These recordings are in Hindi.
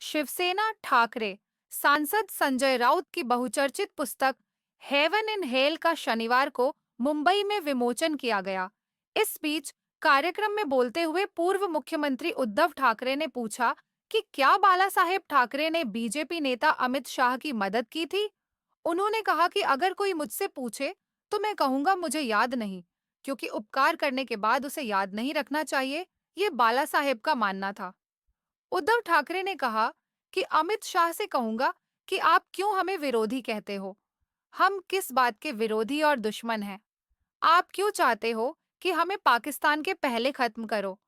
शिवसेना ठाकरे सांसद संजय राउत की बहुचर्चित पुस्तक हेवन इन हेल का शनिवार को मुंबई में विमोचन किया गया। इस बीच कार्यक्रम में बोलते हुए पूर्व मुख्यमंत्री उद्धव ठाकरे ने पूछा कि क्या बाला साहेब ठाकरे ने बीजेपी नेता अमित शाह की मदद की थी। उन्होंने कहा कि अगर कोई मुझसे पूछे तो मैं कहूंगा मुझे याद नहीं, क्योंकि उपकार करने के बाद उसे याद नहीं रखना चाहिए, ये बाला साहेब का मानना था। उद्धव ठाकरे ने कहा कि अमित शाह से कहूंगा कि आप क्यों हमें विरोधी कहते हो? हम किस बात के विरोधी और दुश्मन हैं? आप क्यों चाहते हो कि हमें पाकिस्तान के पहले खत्म करो?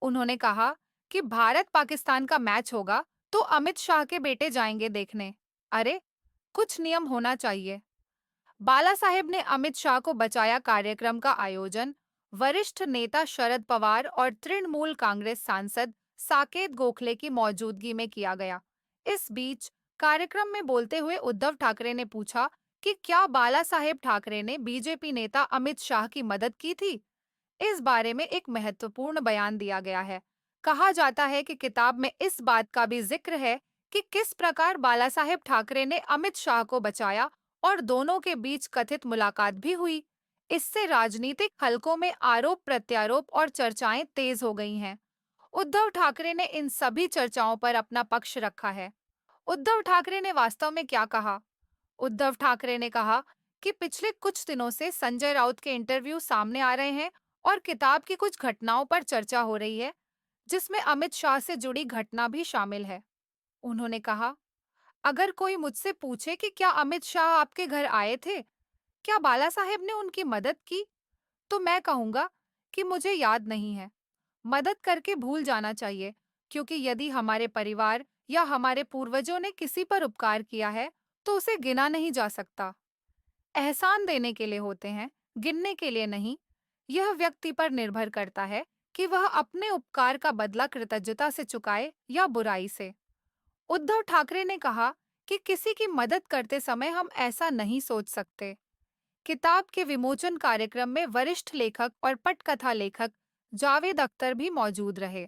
उन्होंने कहा कि भारत पाकिस्तान का मैच होगा तो अमित शाह के बेटे जाएंगे देखने। अरे, कुछ नियम होना चाहिए। बाला साहेब ने अमित शाह को बचाया कार्यक्रम का आयोजन वरिष्ठ नेता शरद पवार और तृणमूल कांग्रेस सांसद साकेत गोखले की मौजूदगी में किया गया। इस बीच कार्यक्रम में बोलते हुए उद्धव ठाकरे ने पूछा कि क्या बाला साहेब ठाकरे ने बीजेपी नेता अमित शाह की मदद की थी। इस बारे में एक महत्वपूर्ण बयान दिया गया है। कहा जाता है कि किताब में इस बात का भी जिक्र है कि किस प्रकार बाला साहेब ठाकरे ने अमित शाह को बचाया और दोनों के बीच कथित मुलाकात भी हुई। इससे राजनीतिक हलकों में आरोप प्रत्यारोप और चर्चाएं तेज हो गई हैं। उद्धव ठाकरे ने इन सभी चर्चाओं पर अपना पक्ष रखा है। उद्धव ठाकरे ने वास्तव में क्या कहा? उद्धव ठाकरे ने कहा कि पिछले कुछ दिनों से संजय राउत के इंटरव्यू सामने आ रहे हैं और किताब की कुछ घटनाओं पर चर्चा हो रही है, जिसमें अमित शाह से जुड़ी घटना भी शामिल है। उन्होंने कहा, अगर कोई मुझसे पूछे कि क्या अमित शाह आपके घर आए थे, क्या बाला साहेब ने उनकी मदद की, तो मैं कहूंगा कि मुझे याद नहीं है। मदद करके भूल जाना चाहिए, क्योंकि यदि हमारे परिवार या हमारे पूर्वजों ने किसी पर उपकार किया है, तो उसे गिना नहीं जा सकता। एहसान देने के लिए होते हैं, गिनने के लिए नहीं। यह व्यक्ति पर निर्भर करता है कि वह अपने उपकार का बदला कृतज्ञता से चुकाए या बुराई से। उद्धव ठाकरे ने कहा कि किसी की मदद करते समय हम ऐसा नहीं सोच सकते। किताब के विमोचन कार्यक्रम में वरिष्ठ लेखक और पटकथा लेखक जावेद अख्तर भी मौजूद रहे।